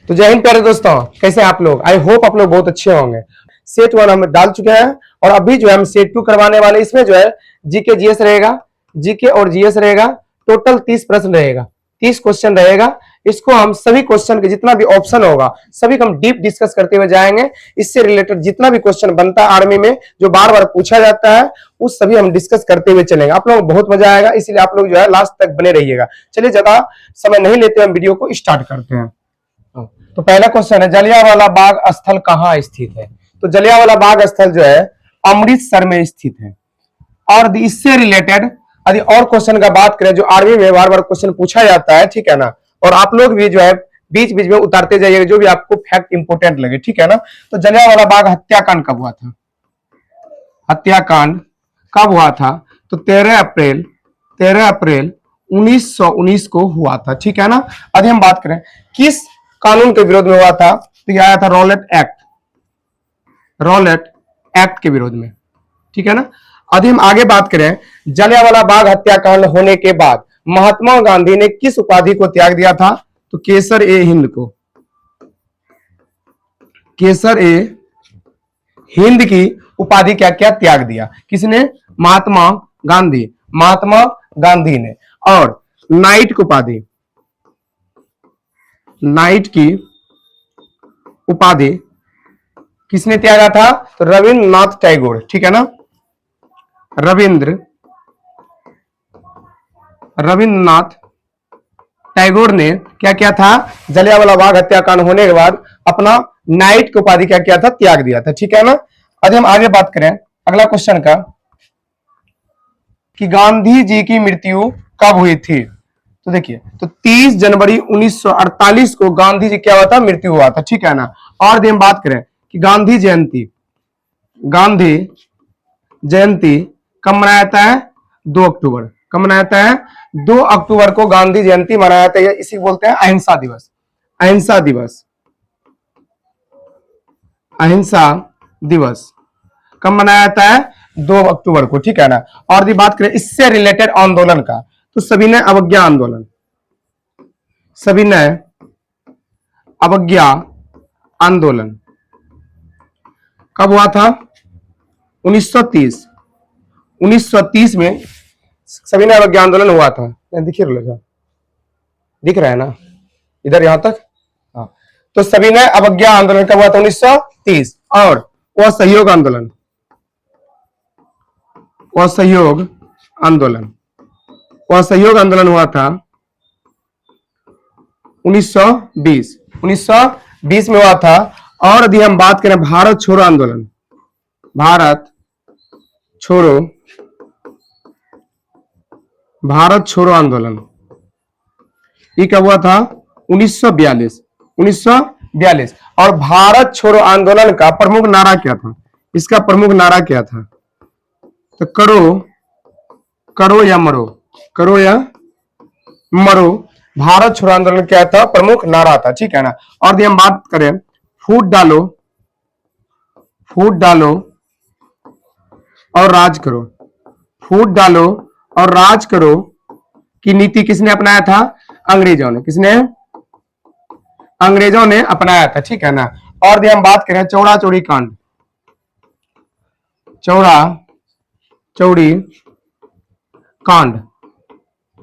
तो जय हिंद प्यारे दोस्तों, कैसे हैं आप लोग। आई होप आप लोग बहुत अच्छे होंगे। सेट 1 हम डाल चुके हैं और अभी जो है हम सेट 2 करवाने वाले। इसमें जो है जीके जीएस रहेगा, जीके और जीएस रहेगा। टोटल 30 प्रश्न रहेगा, 30 क्वेश्चन रहेगा। इसको हम सभी क्वेश्चन के जितना भी ऑप्शन होगा सभी को हम डीप डिस्कस करते हुए जाएंगे। इससे रिलेटेड जितना भी क्वेश्चन बनता है आर्मी में जो बार बार पूछा जाता है उस सभी हम डिस्कस करते हुए चलेंगे। आप लोगों को बहुत मजा आएगा, इसलिए आप लोग जो है लास्ट तक बने रहिएगा। चलिए ज्यादा समय नहीं लेते, हम वीडियो को स्टार्ट करते हैं। तो पहला क्वेश्चन है, जलियांवाला बाग स्थल कहाँ स्थित है। तो जलियांवाला बाग स्थल जो है अमृतसर में स्थित है। और इससे रिलेटेड यदि और क्वेश्चन का बात करें जो आर्मी में बार बार क्वेश्चन पूछा जाता है, ठीक है ना, और आप लोग भी जो है बीच बीच में उतारते जाइएगा जो भी आपको फैक्ट इंपोर्टेंट लगे, ठीक है ना। तो जलियांवाला बाग हत्याकांड कब हुआ था? हत्याकांड कब हुआ था? तो 13 अप्रैल 1919 को हुआ था, ठीक है ना। अभी हम बात करें किस कानून के विरोध में हुआ था, तो यह आया था रॉलेट एक्ट के विरोध में, ठीक है ना। अभी हम आगे बात करें, जलियांवाला बाग हत्याकांड होने के बाद महात्मा गांधी ने किस उपाधि को त्याग दिया था? तो केसर ए हिंद को। केसर ए हिंद की उपाधि क्या क्या त्याग दिया? किसने? महात्मा गांधी ने। और नाइट की उपाधि किसने त्यागा था? तो रविंद्रनाथ टैगोर, ठीक है ना। रविंद्रनाथ टैगोर ने क्या किया था? जलियांवाला बाग हत्याकांड होने के बाद अपना नाइट की उपाधि क्या किया था? त्याग दिया था, ठीक है ना। अब हम आगे बात करें अगला क्वेश्चन का कि गांधी जी की मृत्यु कब हुई थी। तो देखिए, तो 30 जनवरी 1948 को गांधी जी क्या हुआ था? मृत्यु हुआ था, ठीक है ना। और हम बात करें कि गांधी जयंती कब मनाया जाता है? 2 अक्टूबर। कब मनाया जाता है? 2 अक्टूबर को गांधी जयंती मनाया जाता है। इसी बोलते हैं अहिंसा दिवस कब मनाया जाता है? 2 अक्टूबर को, ठीक है ना। और भी बात करें इससे रिलेटेड आंदोलन का, तो सविनय अवज्ञा आंदोलन कब हुआ था? 1930 में सविनय अवज्ञा आंदोलन हुआ था। दिख रहा है ना इधर यहां तक? हाँ, तो सविनय अवज्ञा आंदोलन कब हुआ था? 1930। और असहयोग आंदोलन हुआ था 1920 में हुआ था। और यदि हम बात करें भारत छोड़ो आंदोलन ये कब हुआ था? 1942। और भारत छोड़ो आंदोलन का प्रमुख नारा क्या था? इसका प्रमुख नारा क्या था? तो करो या मरो। भारत छोड़ो आंदोलन क्या था? प्रमुख नारा था, ठीक है ना। और यदि हम बात करें फूट डालो और राज करो की नीति किसने अपनाया था? अंग्रेजों ने। किसने? अंग्रेजों ने अपनाया था, ठीक है ना। और यदि हम बात करें चौड़ा चौड़ी कांड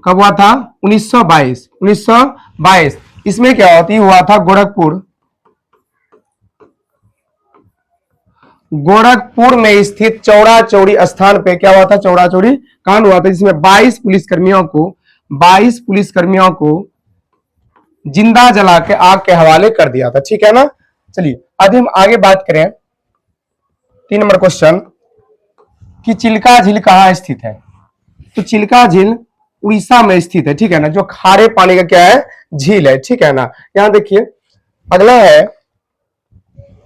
कब हुआ था? 1922। इसमें क्या हुआ था? गोरखपुर में स्थित चौड़ा चौड़ी स्थान पे क्या हुआ था? चौड़ा चौड़ी कांड हुआ था, जिसमें 22 पुलिसकर्मियों को जिंदा जला के आग के हवाले कर दिया था, ठीक है ना। चलिए अब हम आगे बात करें 3 नंबर क्वेश्चन कि चिल्का झील कहाँ स्थित है। तो चिल्का झील उड़ीसा में स्थित है, ठीक है ना, जो खारे पानी का क्या है? झील है, ठीक है ना। यहां देखिए अगला है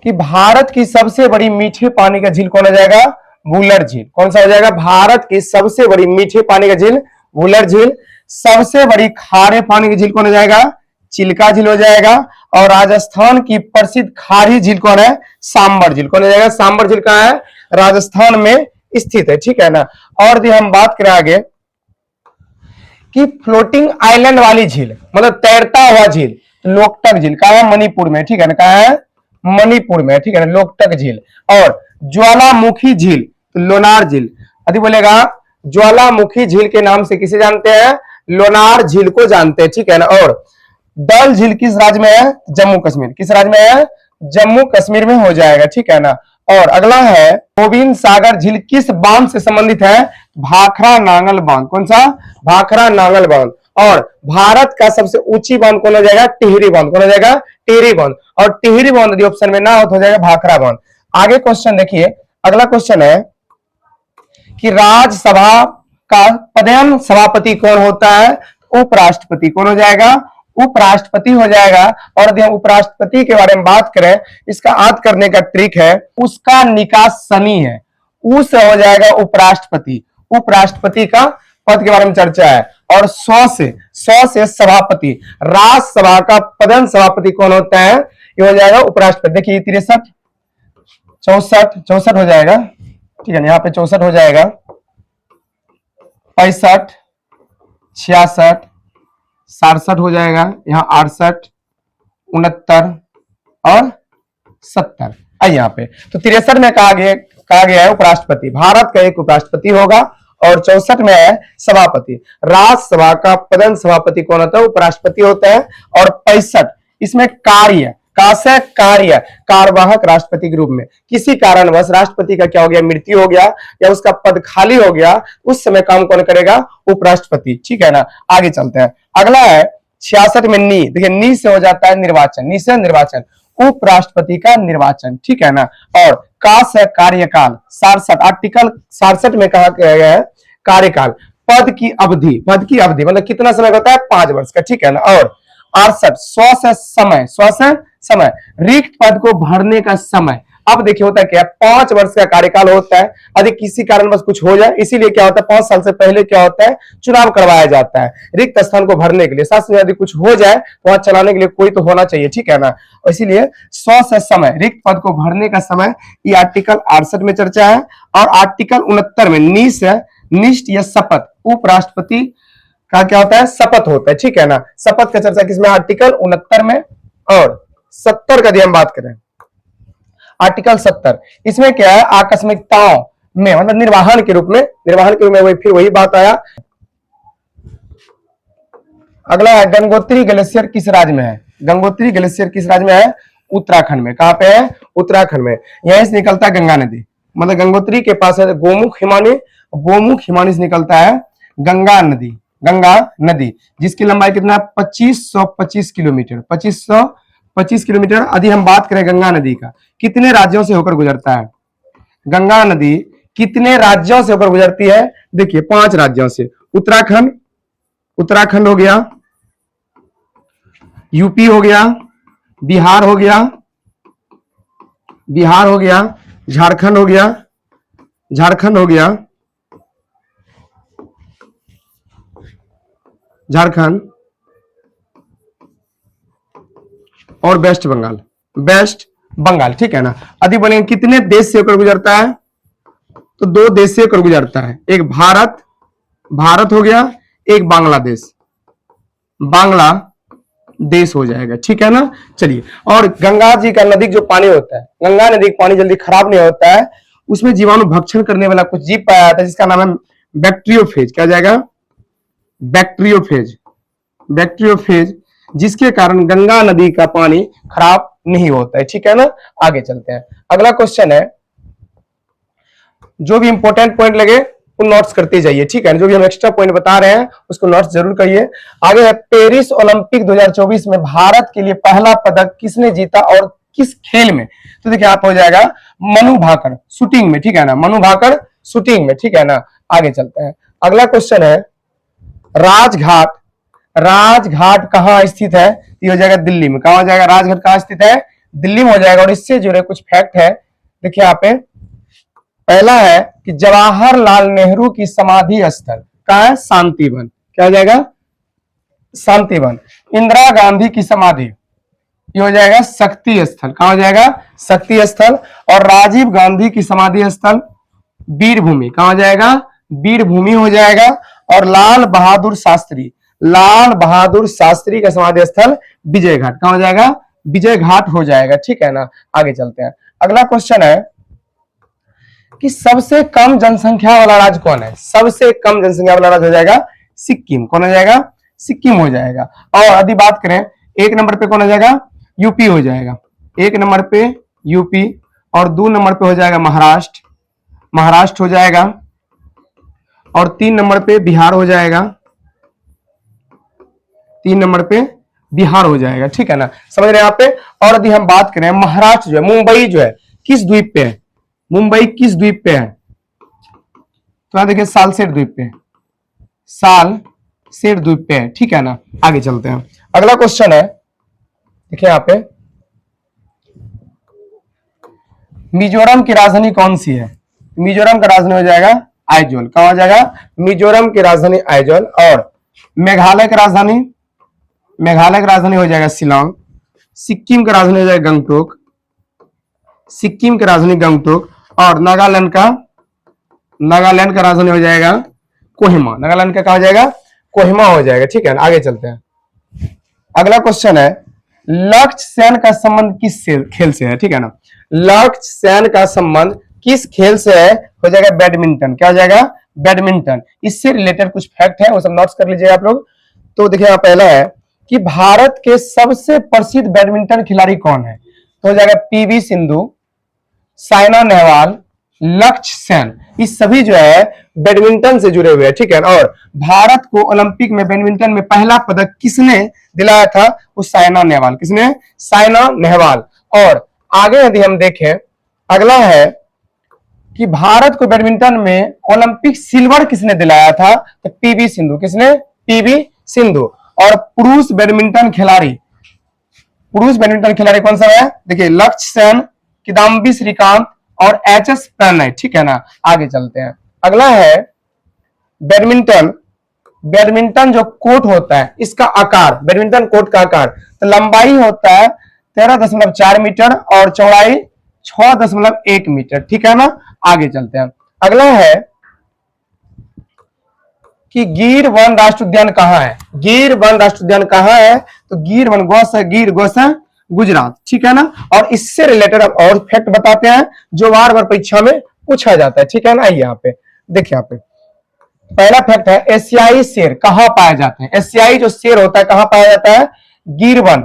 कि भारत की सबसे बड़ी मीठे पानी का झील कौन हो जाएगा? वुलर झील। कौन सा हो जाएगा? भारत की सबसे बड़ी मीठे पानी का झील वुलर झील। सबसे बड़ी खारे पानी की झील कौन हो जाएगा? चिल्का झील हो जाएगा। और राजस्थान की प्रसिद्ध खारी झील कौन है? सांबर झील। कौन हो जाएगा? सांबर झील कहां है? राजस्थान में स्थित है, ठीक है ना। और यदि हम बात करें आगे कि फ्लोटिंग आइलैंड वाली झील मतलब तैरता हुआ झील, लोकटक झील कहाँ है, मणिपुर में, ठीक है ना, कहाँ है, मणिपुर में, ठीक है ना, लोकटक झील। और ज्वालामुखी झील तो लोनार झील, यदि बोलेगा ज्वालामुखी झील के नाम से किसे जानते हैं, लोनार झील को जानते हैं, ठीक है ना। और डल झील किस राज्य में है, जम्मू कश्मीर, किस राज्य में है, जम्मू कश्मीर में हो जाएगा, ठीक है ना। और अगला है गोविंद सागर झील किस बांध से संबंधित है, भाखड़ा नांगल बांध, कौन सा, भाखड़ा नांगल बांध। और भारत का सबसे ऊंची बांध कौन हो जाएगा, टिहरी बांध, कौन हो जाएगा, टिहरी बांध। और टिहरी बांध यदि ऑप्शन में ना हो तो हो जाएगा भाखड़ा बांध। आगे क्वेश्चन देखिए, अगला क्वेश्चन है कि राज्यसभा का पदेन सभापति कौन होता है, उपराष्ट्रपति, कौन हो जाएगा, उपराष्ट्रपति हो जाएगा। और यदि हम उपराष्ट्रपति के बारे में बात करें, इसका याद करने का ट्रिक है, उसका निकास शनि है, उस हो जाएगा उपराष्ट्रपति, उपराष्ट्रपति का पद के बारे में चर्चा है। और 100 से सभापति, राज्यसभा का पदेन सभापति कौन होता है, ये हो जाएगा उपराष्ट्रपति। देखिए 63 64 हो जाएगा, ठीक है, यहाँ पे 64 हो जाएगा, 65 66 67 हो जाएगा, यहाँ 68 69 और 70 आई यहाँ पे। तो 63 में कहा गया है उपराष्ट्रपति, भारत का एक उपराष्ट्रपति होगा। और 64 में है सभापति, राज्यसभा का पदेन सभापति कौन होता है, उपराष्ट्रपति होता है। और 65 इसमें कार्य कार्यवाहक राष्ट्रपति के रूप में किसी कारणवश राष्ट्रपति का क्या हो गया, मृत्यु हो गया या उसका पद खाली हो गया, उस समय काम कौन करेगा, उपराष्ट्रपति, ठीक है ना। आगे चलते हैं, अगला है 66 में नी, देखिए नी से हो जाता है निर्वाचन, नी से निर्वाचन, उपराष्ट्रपति का निर्वाचन, ठीक है ना। और का से कार्यकाल, 67 आर्टिकल 67 में कहा गया है कार्यकाल, पद की अवधि मतलब कितना समय होता है, 5 वर्ष का, ठीक है ना। और 68 100 से समय रिक्त पद को भरने का समय। अब देखिए होता है क्या, 5 वर्ष का कार्यकाल होता है, यदि किसी कारणवश कुछ हो जाए, इसीलिए क्या होता है 5 साल से पहले क्या होता है, चुनाव करवाया जाता है रिक्त स्थान को भरने के लिए। साथ में यदि कुछ हो जाए तो वहां चलाने के लिए कोई तो होना चाहिए, ठीक है ना। इसीलिए 100 से समय रिक्त पद को भरने का समय, ये आर्टिकल 68 में चर्चा है। और आर्टिकल 69 में निष्ठ या शपथ, उपराष्ट्रपति का क्या होता है, शपथ होता है, ठीक है ना। शपथ का चर्चा किसमें, आर्टिकल 69 में। और 70 का यदि हम बात करें, आर्टिकल 70 इसमें क्या है, आकस्मिकताओं में मतलब निर्वहन के रूप में फिर वही बात आया। अगला है गंगोत्री ग्लेशियर किस राज्य में है, गंगोत्री ग्लेशियर किस राज्य में है, उत्तराखंड में। कहां पे है, उत्तराखंड में। यहीं से निकलता है गंगा नदी, मतलब गंगोत्री के पास है गोमुख हिमानी से निकलता है गंगा नदी, जिसकी लंबाई कितना है, 2525 किलोमीटर, 2525 किलोमीटर। यदि हम बात करें गंगा नदी का, कितने राज्यों से होकर गुजरता है, गंगा नदी कितने राज्यों से होकर गुजरती है, देखिए 5 राज्यों से, उत्तराखंड हो गया, यूपी हो गया, बिहार हो गया, झारखंड हो गया, झारखंड और वेस्ट बंगाल, ठीक है ना। यदि बोलेंगे कितने देश से होकर गुजरता है, तो 2 देश से होकर गुजरता है, एक भारत हो गया, एक बांग्लादेश हो जाएगा, ठीक है ना। चलिए, और गंगा जी का नदी जो पानी होता है, गंगा नदी का पानी जल्दी खराब नहीं होता है, उसमें जीवाणु भक्षण करने वाला कुछ जीव पाया जाता है जिसका नाम है बैक्टीरियोफेज। क्या जाएगा, बैक्टीरियोफेज, जिसके कारण गंगा नदी का पानी खराब नहीं होता है, ठीक है ना। आगे चलते हैं, अगला क्वेश्चन है, जो भी इंपॉर्टेंट पॉइंट लगे वो नोट्स करते जाइए, ठीक है। जो भी हम एक्स्ट्रा पॉइंट बता रहे हैं उसको नोट्स जरूर करिए। आगे है पेरिस ओलंपिक 2024 में भारत के लिए पहला पदक किसने जीता और किस खेल में, तो देखिए आप हो जाएगा मनु भाकर शूटिंग में, ठीक है ना, मनु भाकर शूटिंग में, ठीक है ना। आगे चलते हैं, अगला क्वेश्चन है राजघाट कहाँ स्थित है, ये हो जाएगा दिल्ली में। कहाँ हो जाएगा, राजघाट कहाँ स्थित है, दिल्ली में हो जाएगा। और इससे जुड़े कुछ फैक्ट है, देखिए यहाँ पे पहला है कि जवाहरलाल नेहरू की समाधि स्थल कहाँ है, शांतिवन। क्या हो जाएगा, शांतिवन। इंदिरा गांधी की समाधि ये हो जाएगा शक्ति स्थल। कहाँ हो जाएगा, शक्ति स्थल। और राजीव गांधी की समाधि स्थल वीरभूमि। कहाँ हो जाएगा, वीरभूमि हो जाएगा। और लाल बहादुर शास्त्री लाल बहादुर शास्त्री का समाधि स्थल विजय घाट। कहां हो जाएगा? विजय घाट हो जाएगा, ठीक है ना। आगे चलते हैं। अगला क्वेश्चन है कि सबसे कम जनसंख्या वाला राज्य कौन है? सबसे कम जनसंख्या वाला राज्य हो जाएगा सिक्किम। कौन हो जाएगा? सिक्किम हो जाएगा। और यदि बात करें एक नंबर पे कौन हो जाएगा? यूपी हो जाएगा। एक नंबर पे यूपी और 2 नंबर पे हो जाएगा महाराष्ट्र, महाराष्ट्र हो जाएगा। और 3 नंबर पे बिहार हो जाएगा, 3 नंबर पे बिहार हो जाएगा, ठीक है ना। समझ रहे हैं यहाँ पे। और यदि हम बात करें महाराष्ट्र जो है, मुंबई जो है किस द्वीप पे है? मुंबई किस द्वीप पे है? तो यहां देखिए सालसेट द्वीप पे, सालसेट द्वीप पे है, ठीक है ना। आगे चलते हैं। अगला क्वेश्चन है, देखिए यहाँ पे, मिजोरम की राजधानी कौन सी है? मिजोरम का राजधानी हो जाएगा आइजोल। कहां हो जाएगा? मिजोरम की राजधानी आइजोल। और मेघालय की राजधानी, मेघालय की राजधानी हो जाएगा शिलोंग। सिक्किम का राजधानी हो जाएगा गंगटोक, सिक्किम की राजधानी गंगटोक। और नागालैंड का, नागालैंड का राजधानी हो जाएगा कोहिमा। नागालैंड का कहा हो जाएगा? कोहिमा हो जाएगा, ठीक है ना। आगे चलते हैं। अगला क्वेश्चन है, लक्ष्य सेन का संबंध किस खेल से है? ठीक है ना। लक्ष्य सेन का संबंध किस खेल से है? हो जाएगा बैडमिंटन। क्या हो जाएगा? बैडमिंटन। इससे रिलेटेड कुछ फैक्ट है, वो सब नोट्स कर लीजिएगा आप लोग। तो देखिए यहाँ पहला है कि भारत के सबसे प्रसिद्ध बैडमिंटन खिलाड़ी कौन है? तो हो जाएगा पीवी सिंधु, साइना नेहवाल, लक्ष्य सेन। इस सभी जो है बैडमिंटन से जुड़े हुए हैं, ठीक है। और भारत को ओलंपिक में बैडमिंटन में पहला पदक किसने दिलाया था? वो साइना नेहवाल। किसने? साइना नेहवाल। और आगे यदि हम देखें, अगला है कि भारत को बैडमिंटन में ओलंपिक सिल्वर किसने दिलाया था? तो पीवी सिंधु। किसने? पीवी सिंधु। और पुरुष बैडमिंटन खिलाड़ी, पुरुष बैडमिंटन खिलाड़ी कौन सा है? देखिए लक्ष्य सेन, किदाम्बी श्रीकांत और एच.एस. प्रणय, ठीक है ना। आगे चलते हैं। अगला है बैडमिंटन, बैडमिंटन जो कोर्ट होता है इसका आकार, बैडमिंटन कोर्ट का आकार, तो लंबाई होता है 13.4 मीटर और चौड़ाई 6.1 मीटर, ठीक है ना। आगे चलते हैं। अगला है कि गिर वन राष्ट्र उद्यान कहाँ है? गिर वन राष्ट्र उद्यान कहाँ है? तो गिर वन गिर गोसा गुजरात, ठीक है ना। और इससे रिलेटेड अब और फैक्ट बताते हैं जो बार बार परीक्षा में पूछा जाता है, ठीक है ना। यहाँ पे देखिए, यहाँ पे पहला फैक्ट है, एशियाई शेर कहाँ पाए जाते हैं? एशियाई जो शेर होता है कहाँ पाया जाता है? गिरवन।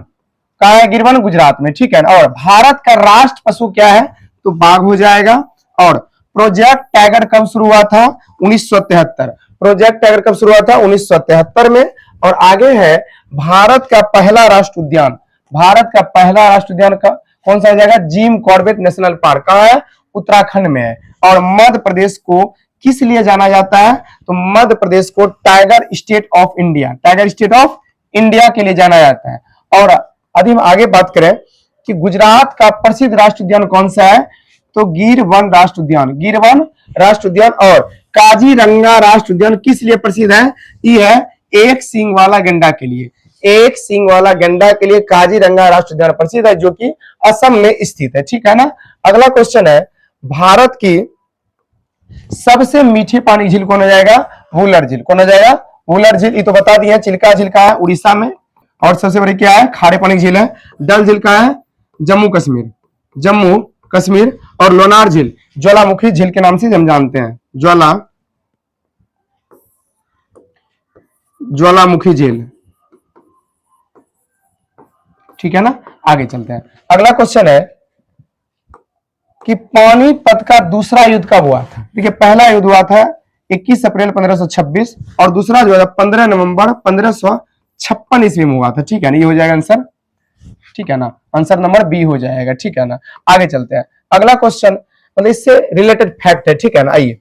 कहाँ है? गिरवन गुजरात में, ठीक है ना। और भारत का राष्ट्र पशु क्या है? तो बाघ हो जाएगा। और प्रोजेक्ट टाइगर कब शुरू हुआ था? 1973। प्रोजेक्ट टाइगर कब शुरू हुआ था? 1973 में। और आगे है भारत का पहला राष्ट्र उद्यान, भारत का पहला राष्ट्र उद्यान का कौन सा हो जाएगा? Jim Corbett national park. कहाँ है? उत्तराखंड में है। और मध्य प्रदेश को किस लिए जाना जाता है? तो मध्य प्रदेश को tiger state of India, tiger state of India के लिए जाना जाता है। और यदि हम आगे बात करें कि गुजरात का प्रसिद्ध राष्ट्र उद्यान कौन सा है? तो गिर वन राष्ट्र उद्यान, गिर वन राष्ट्र उद्यान। और काजीरंगा राष्ट्र उद्यान किस लिए प्रसिद्ध है? ये है एक सींग वाला गैंडा के लिए, एक सींग वाला गैंडा के लिए काजीरंगा राष्ट्र उद्यान प्रसिद्ध है, जो कि असम में स्थित है, ठीक है ना। अगला क्वेश्चन है, भारत की सबसे मीठी पानी झील कौन हो जाएगा? वुलर झील। कौन हो जाएगा? वुलर झील। ये तो बता दिए, चिल्का झील का है उड़ीसा में। और सबसे बड़ी क्या है? खारे पानी झील है। डल झील का है जम्मू कश्मीर, जम्मू कश्मीर। और लोनार झील ज्वालामुखी झील के नाम से हम जानते हैं, ज्वालामुखी झील, ठीक है ना। आगे चलते हैं। अगला क्वेश्चन है कि पानीपत का दूसरा युद्ध कब हुआ था? देखिए पहला युद्ध हुआ था 21 अप्रैल 1526 और दूसरा जो है 15 नवंबर 1556 ईस्वी में हुआ था, ठीक है ना। ये हो जाएगा आंसर, ठीक है ना। आंसर नंबर बी हो जाएगा, ठीक है ना। आगे चलते हैं। अगला क्वेश्चन मतलब इससे रिलेटेड फैक्ट है, ठीक है ना। आइए,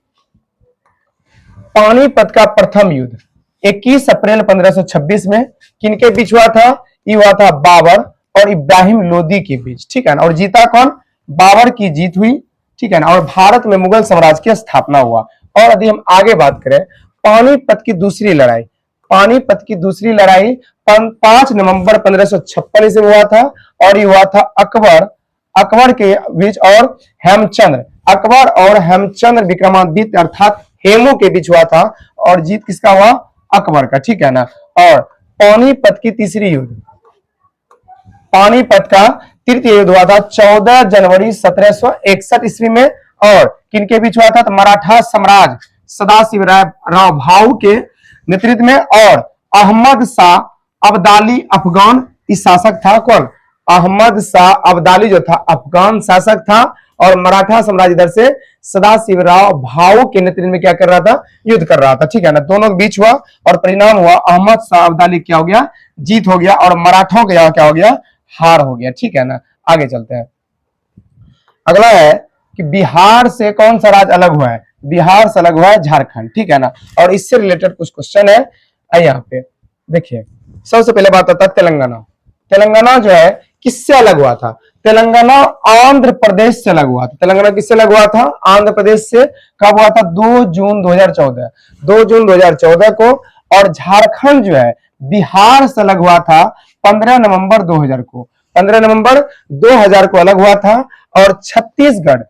पानीपत का प्रथम युद्ध 21 अप्रैल 1526 में किनके बीच हुआ था? ये हुआ था बाबर और इब्राहिम लोदी के बीच, ठीक है ना। और जीता कौन? बाबर की जीत हुई, ठीक है ना। और भारत में मुगल साम्राज्य की स्थापना हुआ। और यदि हम आगे बात करें पानीपत की दूसरी लड़ाई, पानीपत की दूसरी लड़ाई 5 नवंबर 1556 ईस्वी में हुआ था। और ये हुआ था अकबर के बीच और हेमचंद्र, अकबर और हेमचंद्र विक्रमादित्य अर्थात हेमू के बीच हुआ था। और जीत किसका हुआ? अकबर का, ठीक है ना। और पानीपत की तीसरी युद्ध, पानीपत का तृतीय युद्ध हुआ था 14 जनवरी 1761 ईस्वी में। और किनके बीच हुआ था? तो मराठा सम्राट सदाशिव राव भाऊ के नेतृत्व में और अहमद शाह अब्दाली अफगान शासक था। कौन? अहमद शाह अब्दाली जो था अफगान शासक था और मराठा साम्राज्य इधर से सदाशिव राव भाऊ के नेतृत्व में क्या कर रहा था? युद्ध कर रहा था। ठीक है ना, दोनों के बीच हुआ और परिणाम हुआ अहमद शाह अब्दाली क्या हो गया? जीत हो गया और मराठाओं का क्या हो गया? हार हो गया। ठीक है ना, आगे चलते हैं। अगला है कि बिहार से कौन सा राज्य अलग हुआ है? बिहार से अलग हुआ है झारखंड। ठीक है ना, और इससे रिलेटेड कुछ क्वेश्चन है यहाँ पे देखिए। सबसे पहले बात आता है तेलंगाना। तेलंगाना जो है किससे अलग हुआ था? तेलंगाना आंध्र प्रदेश से अलग हुआ था। तेलंगाना किससे अलग हुआ था? आंध्र प्रदेश से। कब हुआ था? 2 जून 2014, 2 जून 2014 को। और झारखंड जो है बिहार से अलग हुआ था 15 नवंबर 2000 को, 15 नवंबर 2000 को अलग हुआ था। और छत्तीसगढ़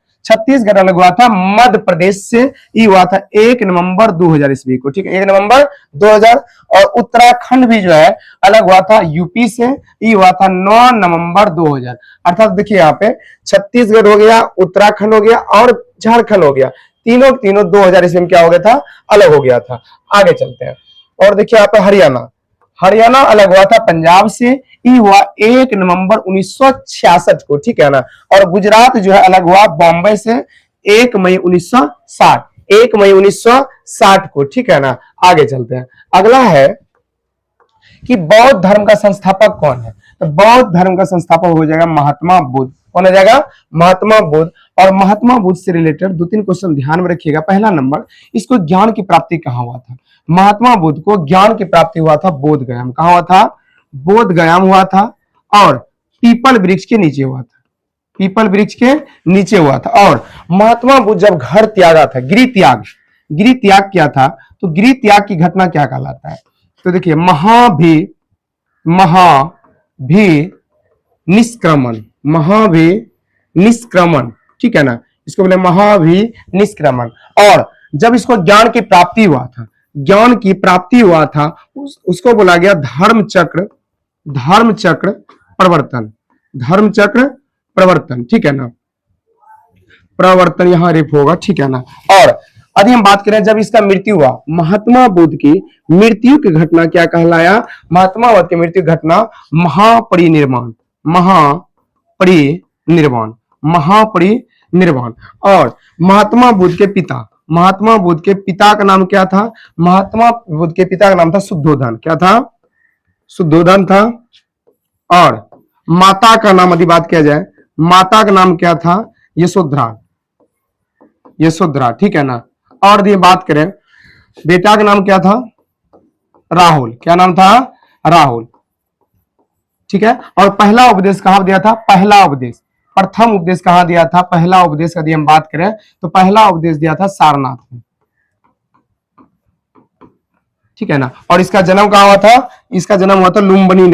अलग हुआ था मध्य प्रदेश से, ये हुआ था 1 नवंबर 2000 ईस्वी को। ठीक है, 1 नवंबर 2000। और उत्तराखंड भी जो है अलग हुआ था यूपी से, ये हुआ था 9 नवंबर 2000। अर्थात देखिए यहाँ पे छत्तीसगढ़ हो गया, उत्तराखंड हो गया और झारखंड हो गया, तीनों 2000 ईस्वी में क्या हो गया था? अलग हो गया था। आगे चलते हैं और देखिए यहाँ पे हरियाणा अलग हुआ था पंजाब से, ये हुआ 1 नवंबर 1966 को। ठीक है ना, और गुजरात जो है अलग हुआ बॉम्बे से 1 मई 1960, 1 मई 1960 को। ठीक है ना, आगे चलते हैं। अगला है कि बौद्ध धर्म का संस्थापक कौन है? तो बौद्ध धर्म का संस्थापक हो जाएगा महात्मा बुद्ध। कौन हो जाएगा? महात्मा बुद्ध। और महात्मा बुद्ध से रिलेटेड 2-3 क्वेश्चन ध्यान में रखिएगा। पहला नंबर, इसको ज्ञान की प्राप्ति कहां हुआ था? महात्मा बुद्ध को ज्ञान की प्राप्ति हुआ था बोध गया। कहां हुआ था? बोध गया हुआ था और पीपल वृक्ष के नीचे हुआ था, पीपल वृक्ष के नीचे हुआ था। और महात्मा बुद्ध जब घर त्यागा था, गृह त्याग किया था, तो गृह त्याग की घटना क्या कहलाता है? तो देखिए महाभि निष्क्रमण। ठीक है ना, इसको बोले महाभि निष्क्रमण। और जब इसको ज्ञान की प्राप्ति हुआ था, उसको बोला गया धर्म चक्र प्रवर्तन। ठीक है ना, प्रवर्तन यहां रेफ होगा। ठीक है ना, और यदि हम बात करें जब इसका मृत्यु हुआ, महात्मा बुद्ध की मृत्यु की घटना क्या कहलाया? महात्मा बुद्ध की मृत्यु घटना महापरिनिर्वाण। और महात्मा बुद्ध के पिता का नाम क्या था? महात्मा बुद्ध के पिता का नाम था शुद्धोधन। क्या था? शुद्धोधन था। और माता का नाम यदि बात किया जाए, माता का नाम क्या था? यशोधरा। ठीक है ना, और यदि बात करें बेटा का नाम क्या था? राहुल। क्या नाम था? राहुल। ठीक है, और पहला उपदेश कहां दिया था? प्रथम उपदेश कहां दिया था? पहला उपदेश यदि हम बात करें तो पहला उपदेश दिया था सारनाथ में। ठीक है ना, और इसका जन्म कहां हुआ था? इसका जन्म हुआ था लुम्बिनी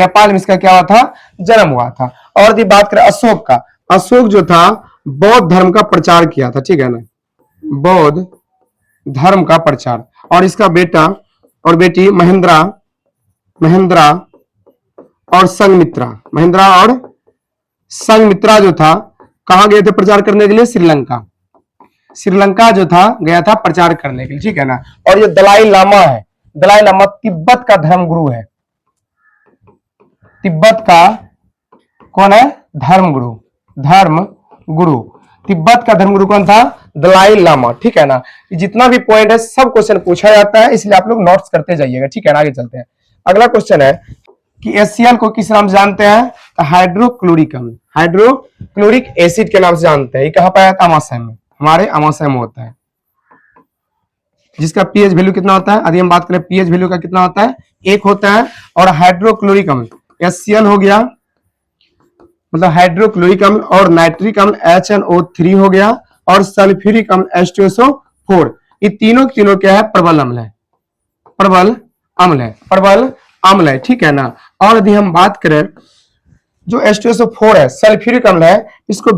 नेपाल में इसका क्या हुआ था? जन्म हुआ था। और यदि बात करें अशोक का, अशोक जो था बौद्ध धर्म का प्रचार किया था। ठीक है ना, बौद्ध धर्म का प्रचार। और इसका बेटा और बेटी महेंद्रा और संघमित्रा जो था कहां गए थे प्रचार करने के लिए? श्रीलंका जो था गया था प्रचार करने के लिए। ठीक है ना, और ये दलाई लामा तिब्बत का धर्म गुरु है। तिब्बत का कौन है? धर्म गुरु। तिब्बत का धर्म गुरु कौन था? दलाई लामा। ठीक है ना, जितना भी पॉइंट है सब क्वेश्चन पूछा जाता है, इसलिए आप लोग नोट्स करते जाइएगा। ठीक है ना, आगे चलते हैं। अगला क्वेश्चन है कि HCl को किस नाम से जानते हैं? तो हाइड्रोक्लोरिक एसिड के नाम से जानते हैं। ये कहां पाया था? अमाशय में, हमारे अमाशय में होता है, जिसका पीएच वैल्यू कितना होता है? यदि हम बात करें पीएच वैल्यू का कितना होता है? 1 होता है। और हाइड्रोक्लोरिक अम्ल HCl हो गया, मतलब हाइड्रोक्लोरिक अम्ल, और नाइट्रिक अम्ल HNO3 हो गया, और सल्फ्यूरिक अम्ल H2SO4। ये तीनों क्या है? प्रबल अम्ल है। ठीक है ना, और यदि हम बात करें जो H2SO4 है, सल्फ्यूरिक अम्ल है, इसको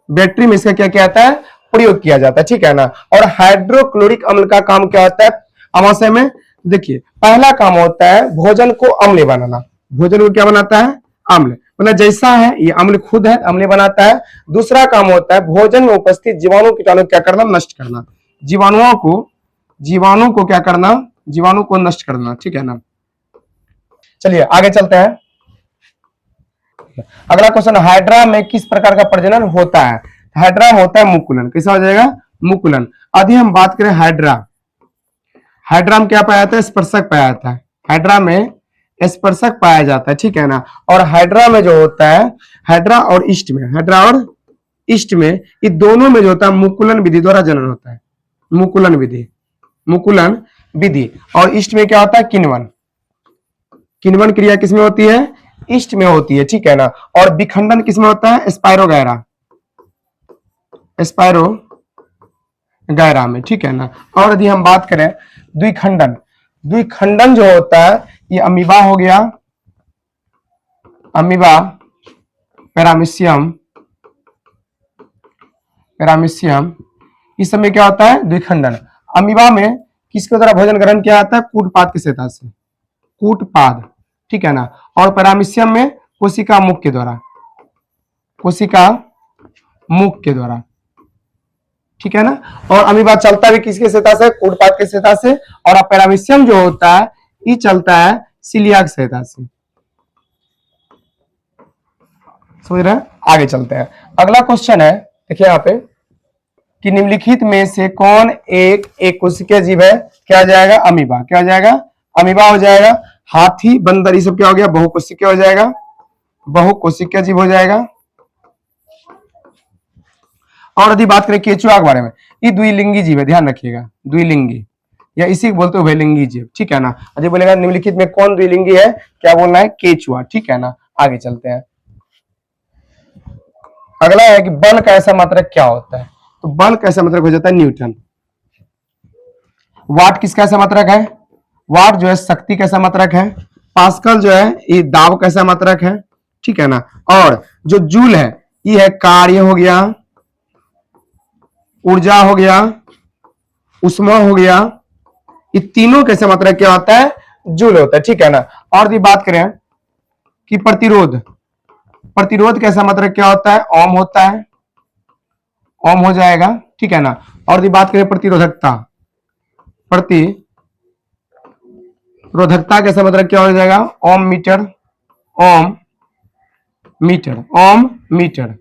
बैटरी में इसका क्या कहता है? प्रयोग किया जाता है, ठीक है ना। और हाइड्रोक्लोरिक अम्ल का काम क्या होता है अमाशय में? देखिए, पहला काम होता है भोजन को अम्ल बनाना। भोजन को क्या बनाता है? अम्ल। मतलब जैसा है ये अम्ल खुद है, अम्ल बनाता है। दूसरा काम होता है भोजन में उपस्थित जीवाणु कीटाणु क्या करना? नष्ट करना। जीवाणु को क्या करना? जीवाणु को नष्ट करना, ठीक है ना। चलिए आगे चलते हैं। अगला क्वेश्चन, हाइड्रा में किस प्रकार का प्रजनन होता है? हाइड्रा में होता है मुकुलन। कैसा हो जाएगा? मुकुलन। अभी हम बात करें हाइड्रा। हाइड्रा में क्या पाया जाता है? स्पर्शक पाया जाता है। हाइड्रा में स्पर्शक पाया जाता है, ठीक है ना। और हाइड्रा में जो होता है, हाइड्रा और ईस्ट में, हाइड्रा और ईस्ट में, ये दोनों में जो होता है मुकुलन विधि द्वारा जनन होता है। मुकुलन विधि, मुकुलन विधि। और ईस्ट में क्या होता है? किण्वन। किण्वन क्रिया किसमें होती है? ईस्ट में होती है, ठीक है ना। और विखंडन किसमें होता है? स्पाइरोगैरा, स्पाइरोगैरा में, ठीक है ना। और यदि हम बात करें द्विखंडन, द्विखंडन जो होता है ये अमीबा हो गया, अमीबा, पैरामीशियम, पैरामीशियम, इस समय क्या होता है? द्विखंडन। अमीबा में किसके द्वारा भोजन ग्रहण किया जाता है? कूटपाद की सहायता से, कूटपाद, ठीक है ना। और पैरामीशियम में कोशिका मुख के द्वारा, कोशिका मुख के द्वारा, ठीक है ना। और अमीबा चलता भी किसके सहायता से? कूटपाद की सहायता से। और पैरामीशियम जो होता है ये चलता है सिलिया की सहायता से। समझ रहे हैं? आगे चलते हैं। अगला क्वेश्चन है, देखिए यहाँ पे, कि निम्नलिखित में से कौन एक कोशिकीय जीव है? क्या हो जाएगा? अमीबा। क्या हो जाएगा? अमीबा हो जाएगा। हाथी, बंदर, ये सब क्या हो गया? बहुकोशिकीय हो जाएगा, बहुकोशिकीय जीव हो जाएगा। और यदि बात करें केचुआ के बारे में, ये द्विलिंगी जीव है, ध्यान रखिएगा, द्विलिंगी, या इसी को बोलते हैं उभयलिंगी जीव, ठीक है ना। यदि बोलेगा निम्नलिखित में कौन द्विलिंगी है, क्या बोलना है? केचुआ, ठीक है ना। आगे चलते हैं। अगला है कि बल का ऐसा मात्रक क्या होता है? तो बल का ऐसा मात्रक हो जाता है न्यूटन। वाट किसका ऐसा मात्रक है? वाट जो है शक्ति का ऐसा मात्रक है। पास्कल जो है ये दाब का ऐसा मात्रक है, ठीक है ना। और जो जूल है ये है कार्य हो गया, ऊर्जा हो गया, उष्मा हो गया। ये तीनों कैसे मात्रक क्या होता है? जूल होता है, ठीक है ना। और यदि बात करें कि प्रतिरोध, प्रतिरोध कैसा मात्रक क्या होता है? ओम होता है, ओम हो जाएगा, ठीक है ना। और यदि बात करें प्रतिरोधकता, प्रतिरोधकता कैसा मात्रक क्या हो जाएगा? ओम मीटर, ओम मीटर, ओम मीटर,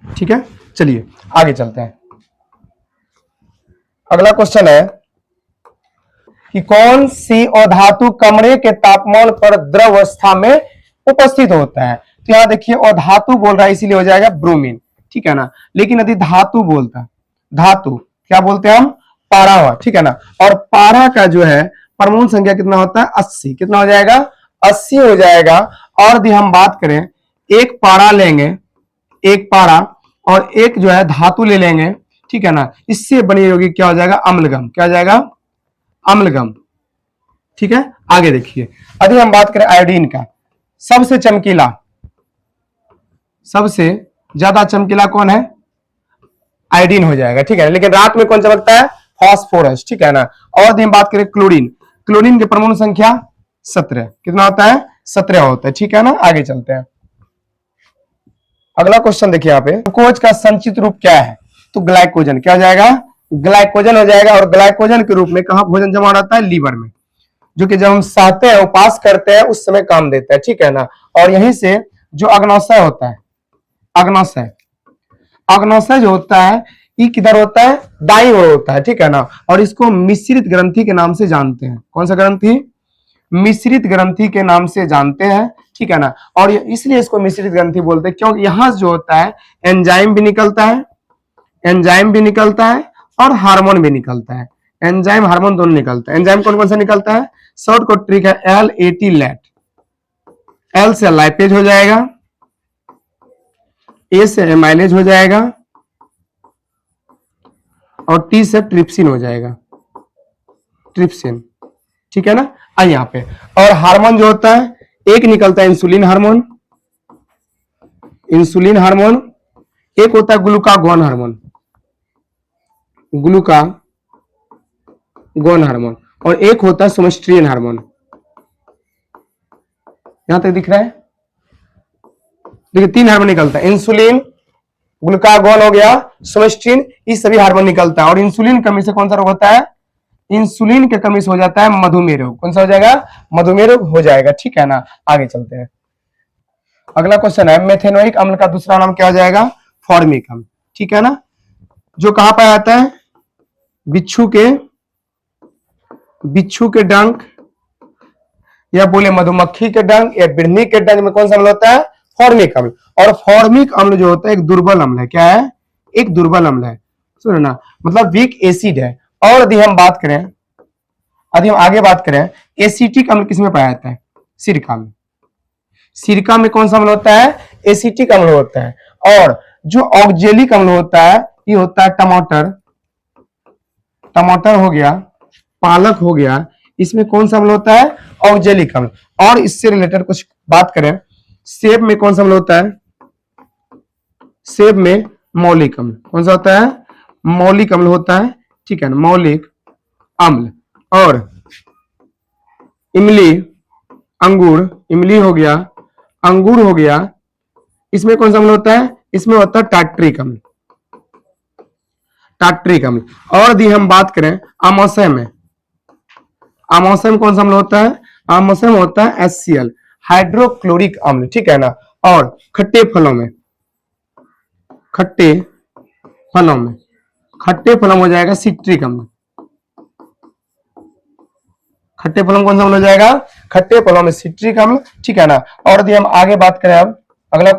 ठीक है। चलिए आगे चलते हैं। अगला क्वेश्चन है कि कौन सी अधातु कमरे के तापमान पर द्रव अवस्था में उपस्थित होता है? तो यहां देखिए अधातु बोल रहा है इसीलिए हो जाएगा ब्रोमीन, ठीक है ना। लेकिन यदि धातु बोलता, धातु क्या बोलते हैं हम? पारा हुआ, ठीक है ना। और पारा का जो है परमाणु संख्या कितना होता है? 80। कितना हो जाएगा? 80 हो जाएगा। और यदि हम बात करें एक पारा लेंगे, एक पारा और एक जो है धातु ले लेंगे, ठीक है ना, इससे बनी होगी क्या हो जाएगा? अम्लगम। क्या हो जाएगा? अम्लगम, ठीक है। आगे देखिए, यदि हम बात करें आयोडीन का, सबसे चमकीला, सबसे ज्यादा चमकीला कौन है? आयोडीन हो जाएगा, ठीक है। लेकिन रात में कौन चमकता है? फास्फोरस, ठीक है ना। और यदि हम बात करें क्लोरीन, क्लोरीन की परमाणु संख्या 17। कितना होता है? 17 होता है, ठीक है ना। आगे चलते हैं। अगला क्वेश्चन देखिए यहाँ पे, ग्लूकोज का संचित रूप क्या है? तो ग्लाइकोजन। क्या हो जाएगा? ग्लाइकोजन हो जाएगा। और ग्लाइकोजन के रूप में कहां भोजन जमा रहता है? लीवर में, जो कि जब हम सहते हैं, उपास करते हैं, उस समय काम देता है, ठीक है ना। और यहीं से जो अग्नाशय होता है, अग्नाशय, अग्नाशय जो होता है ये किधर होता है? दाईं ओर होता है, ठीक है ना। और इसको मिश्रित ग्रंथि के नाम से जानते हैं। कौन सा ग्रंथि? मिश्रित ग्रंथि के नाम से जानते हैं, ठीक है ना। और इसलिए इसको मिश्रित ग्रंथि बोलते हैं क्योंकि यहां जो होता है एंजाइम भी निकलता है, एंजाइम भी निकलता है और हार्मोन भी निकलता है। एंजाइम हार्मोन दोनों निकलता है। एंजाइम कौन कौन सा निकलता है? शॉर्ट कोड ट्रिक है LAT, लैट। L से लाइपेज हो जाएगा, A से एमाइलेज हो जाएगा और T से ट्रिप्सिन हो जाएगा, ट्रिप्सिन, ठीक है ना। आइए यहाँ पे, और हार्मोन जो होता है एक निकलता है इंसुलिन हार्मोन, इंसुलिन हार्मोन, एक होता है ग्लूकागॉन हार्मोन, ग्लूकागॉन हार्मोन, और एक होता है सोमेस्ट्रिन हार्मोन। यहां तक दिख रहा है? देखिए 3 हार्मोन निकलता है, इंसुलिन, ग्लूकागॉन हो गया, सोमेस्ट्रिन, ये सभी हार्मोन निकलता है। और इंसुलिन कमी से कौन सा रोग होता है? इंसुलिन के कमी से हो जाता है मधुमेह रोग। कौन सा हो जाएगा? मधुमेह रोग हो जाएगा, ठीक है ना। आगे चलते हैं, अगला क्वेश्चन है, मेथेनोइक अम्ल का दूसरा नाम क्या हो जाएगा? फॉर्मिक अम्ल, ठीक है ना। जो कहां पाया जाता है? बिच्छू के डंक, या बोले मधुमक्खी के डंक, या बिढ़नी के डंक में कौन सा अम्ल होता है? फॉर्मिक अम्ल। और फॉर्मिक अम्ल जो होता है एक दुर्बल अम्ल है। क्या है? एक दुर्बल अम्ल है, सुनो ना, मतलब वीक एसिड है। और यदि हम आगे बात करें, एसिटिक अम्ल किसमें पाया जाता है? सिरका में। सिरका में कौन सा अम्ल होता है? एसिटिक अम्ल होता है। और जो ऑक्जेलिक अम्ल होता है, ये होता है टमाटर हो गया, पालक हो गया, इसमें कौन सा अम्ल होता है? ऑक्जेलिक अम्ल। और इससे रिलेटेड कुछ बात करें, सेब में कौन सा अम्ल होता है? सेब में मौलिक अम्ल। कौन सा होता है? मौलिक अम्ल होता है, ठीक है ना, मौलिक अम्ल। और इमली हो गया, अंगूर हो गया, इसमें कौन सा अम्ल होता है? इसमें होता है टार्ट्रिक अम्ल। और यदि हम बात करें अमाशय में कौन सा अम्ल होता है? अमाशय में होता है HCl, हाइड्रोक्लोरिक अम्ल, ठीक है ना। और खट्टे फलों में हो जाएगा सिट्रिक अम्ल। खट्टे फलों में कौन सा अम्ल हो जाएगा? खट्टे फलों में सिट्रिक अम्ल, ठीक है ना। और यदि हम आगे बात करें, अब अगला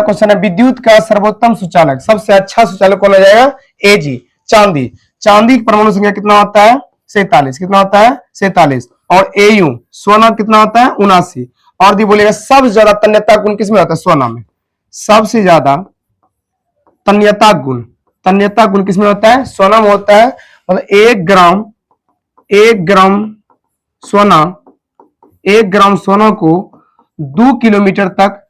क्वेश्चन है, विद्युत का सर्वोत्तम सुचालक, सबसे अच्छा सुचालक कौन हो जाएगा? Ag, चांदी। चांदी की परमाणु संख्या कितना होता है? 47। कितना होता है? 47। और Au, सोना कितना होता है? 79। और यदि बोलेगा सबसे ज्यादा तन्यता गुण किसमें होता है? सोना में। सबसे ज्यादा तन्यता गुण किसमें होता है? सोना में होता है। मतलब 1 ग्राम सोना को 2 किलोमीटर तक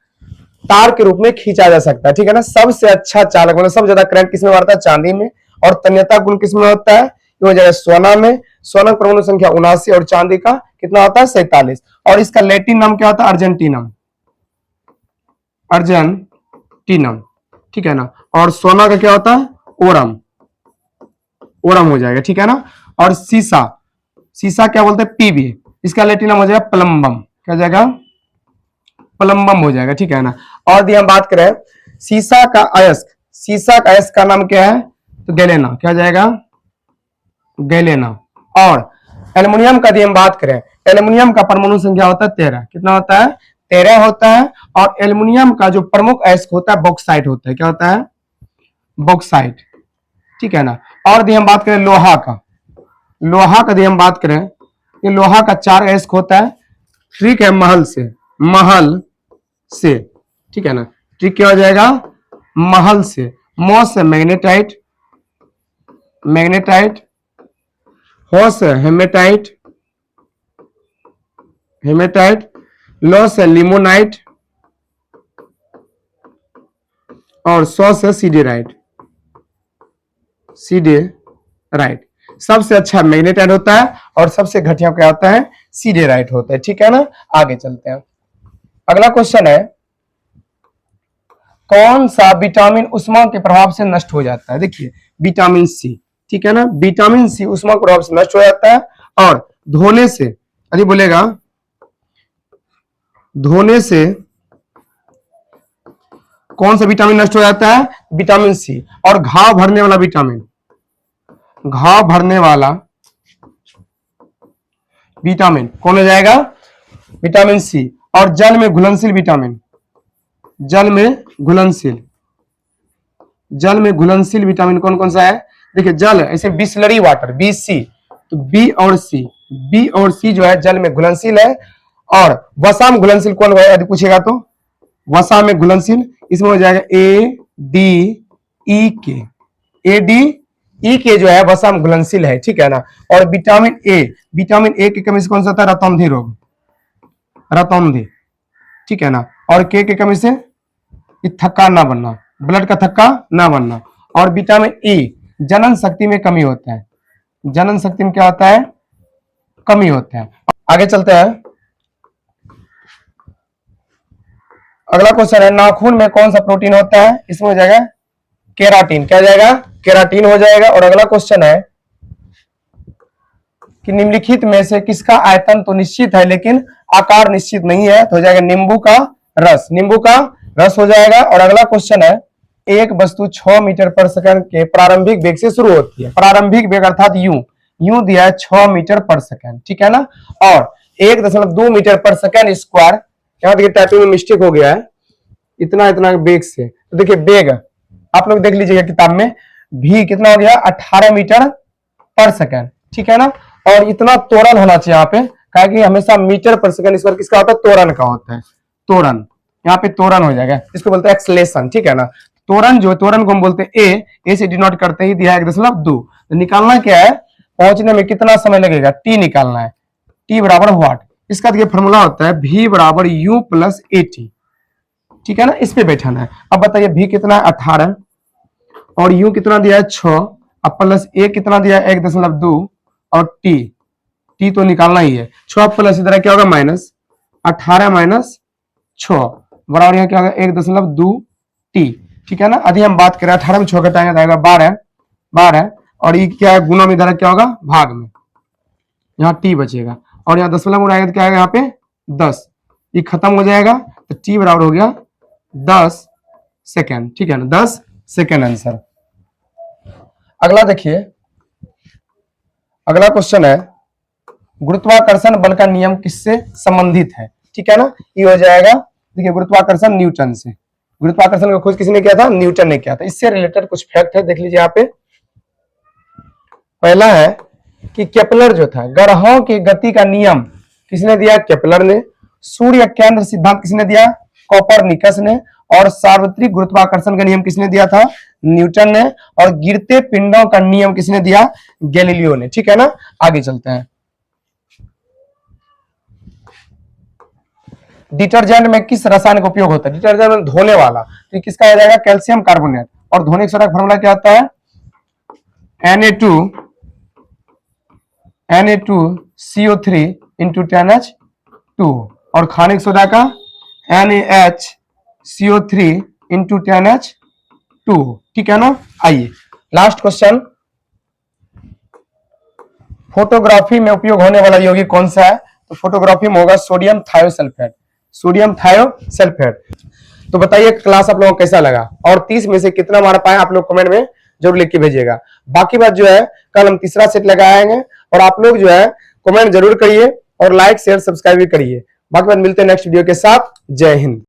तार के रूप में खींचा जा सकता है, ठीक है ना। सबसे अच्छा चालक, मतलब सबसे ज्यादा करंट किसमें बढ़ता है? चांदी में। और तन्यता गुण किसमें होता है? हो जाएगा सोना में। सोना की परमाणु संख्या 79 और चांदी का कितना होता है? 47। और इसका लैटिन नाम क्या होता है? अर्जेंटीनम, ठीक है ना। और सोना का क्या होता है? ओरम हो जाएगा, ठीक है ना। और सीसा क्या बोलते हैं? पीबी, इसका लैटिन नाम हो जाएगा प्लम्बम। क्या हो जाएगा? प्लम्बम हो जाएगा, ठीक है ना। और यदि हम बात करें सीसा का अयस्क का नाम क्या है? तो गैलेना। क्या हो जाएगा? गैलेना। और एल्युमिनियम का यदि हम बात करें, एल्युमिनियम का परमाणु संख्या होता है 13। कितना होता है? 13 होता है। और एल्युमिनियम का जो प्रमुख अयस्क होता है बॉक्साइट होता है। क्या होता है? बॉक्साइट, ठीक है ना। और यदि हम बात करें लोहा का यदि हम बात करें, ये लोहा का 4 अयस्क होता है। ठीक है, महल से, ठीक है ना। ठीक क्या हो जाएगा? महल से। मौ से मैग्नेटाइट, हो से हेमेटाइट, लो से लिमोनाइट, और सौ से सीडेराइट। सबसे अच्छा मैग्नेटाइट होता है और सबसे घटिया क्या होता है? सीडेराइट होता है, ठीक है ना। आगे चलते हैं, अगला क्वेश्चन है, कौन सा विटामिन उष्मा के प्रभाव से नष्ट हो जाता है? देखिए विटामिन सी, ठीक है ना। विटामिन सी उष्मा के प्रभाव से नष्ट हो जाता है। और धोने से, यदि बोलेगा धोने से कौन सा विटामिन नष्ट हो जाता है? Vitamin C. और घाव भरने वाला विटामिन कौन हो जाएगा? Vitamin C. और जल में घुलनशील विटामिन कौन कौन सा है? देखिए जल, ऐसे बिस्लरी वाटर BC, तो बी और सी जो है जल में घुलनशील है। और वसा में घुलनशील कौन है यदि पूछेगा तो? वसा में घुलनशील इसमें हो जाएगा ADE जो है वसा में घुलनशील है, ठीक है ना। और विटामिन ए की कमी से कौन सा होता है? रतौंधी रोग, ठीक है ना। और के की कमी से ये थक्का ना बनना, ब्लड का थक्का ना बनना। और विटामिन ई जनन शक्ति में कमी होता है, जनन शक्ति में क्या होता है, कमी होता है। आगे चलते हैं, अगला क्वेश्चन है नाखून में कौन सा प्रोटीन होता है, इसमें हो जाएगा केराटिन, क्या जाएगा, केराटिन हो जाएगा। और अगला क्वेश्चन है कि निम्नलिखित में से किसका आयतन तो निश्चित है लेकिन आकार निश्चित नहीं है, तो हो जाएगा नींबू का रस, नींबू का रस हो जाएगा। और अगला क्वेश्चन है एक वस्तु 6 मीटर पर सेकंड के प्रारंभिक वेग से शुरू होती है, प्रारंभिक वेग अर्थात यूं दिया है 6 मीटर पर सेकंड, ठीक है ना, और 1.2 मीटर पर सेकंड स्क्वायर, यहाँ देखिए टाइपिंग में मिस्टेक हो गया है, इतना इतना वेग से, तो देखिए वेग आप लोग देख लीजिएगा किताब में, भी कितना हो गया 18 मीटर पर सेकंड, ठीक है ना। और इतना त्वरण होना चाहिए यहाँ पे, कहा कि हमेशा मीटर पर सेकंड स्क्वायर किसका होता है, त्वरण का होता है, त्वरण, यहाँ पे त्वरण हो जाएगा, इसको बोलते हैं एक्सलेशन, ठीक है ना। त्वरण जो त्वरण को हम बोलते हैं ए से डिनोट करते ही दिया 1.2, तो निकालना क्या है, पहुंचने में कितना समय लगेगा, टी निकालना है, टी बराबर व्हाट, इसका देखिए फॉर्मूला होता है v बराबर u प्लस ए टी, ठीक है ना, इस पे बैठाना है। अब बताइए v कितना है 18 और u कितना दिया है 6, अब प्लस a कितना दिया है 1.2 और t तो निकालना ही है, 6 प्लस इधर क्या होगा माइनस 18 माइनस 6 बराबर यहाँ क्या होगा 1.2 t, ठीक है ना। अभी हम बात करें 18 में 6 घटाएंगे तो आएगा 12 और ये क्या है गुना में इधर क्या होगा भाग में, यहाँ t बचेगा और यहाँ दशमलव गुना आएगा तो क्या आएगा यहाँ पे 10, ये खत्म हो जाएगा तो t बराबर हो गया 10 सेकेंड, ठीक है ना, 10 सेकेंड आंसर। अगला देखिए, अगला क्वेश्चन है गुरुत्वाकर्षण बल का नियम किससे संबंधित है, ठीक है ना, ये हो जाएगा देखिए गुरुत्वाकर्षण न्यूटन से, गुरुत्वाकर्षण का खोज किसने किया था, न्यूटन ने किया था। इससे रिलेटेड कुछ फैक्ट है, देख लीजिए यहाँ पे। पहला है कि केपलर जो था, ग्रहों की गति का नियम किसने दिया, केपलर ने। सूर्य केंद्र सिद्धांत किसने दिया, कोपरनिकस ने। और सार्वत्रिक गुरुत्वाकर्षण का नियम किसने दिया था, न्यूटन ने। और गिरते पिंडों का नियम किसने दिया, गैलीलियो ने, ठीक है ना। आगे चलते हैं, डिटर्जेंट में किस रसायन का उपयोग होता है, डिटर्जेंट में धोने वाला, तो किसका हो जाएगा कैल्शियम कार्बोनेट। और धोने का सोडा का फॉर्मूला क्या होता है, Na2CO3 इंटू 10H2 और खाने का सोडा का NaHCO3 इंटू 10H2, ठीक है ना। आइए लास्ट क्वेश्चन, फोटोग्राफी में उपयोग होने वाला यौगिक कौन सा है, तो फोटोग्राफी में होगा सोडियम थायोसल्फेट, सोडियम थायोसल्फेट। तो बताइए क्लास आप लोगों को कैसा लगा और 30 में से कितना मार पाए आप लोग कमेंट में जरूर लिख के भेजिएगा। बाकी बात जो है कल हम तीसरा सेट लगाएंगे और आप लोग जो है कमेंट जरूर करिए और लाइक शेयर सब्सक्राइब भी करिए। बाकी बात मिलते हैं नेक्स्ट वीडियो के साथ। जय हिंद।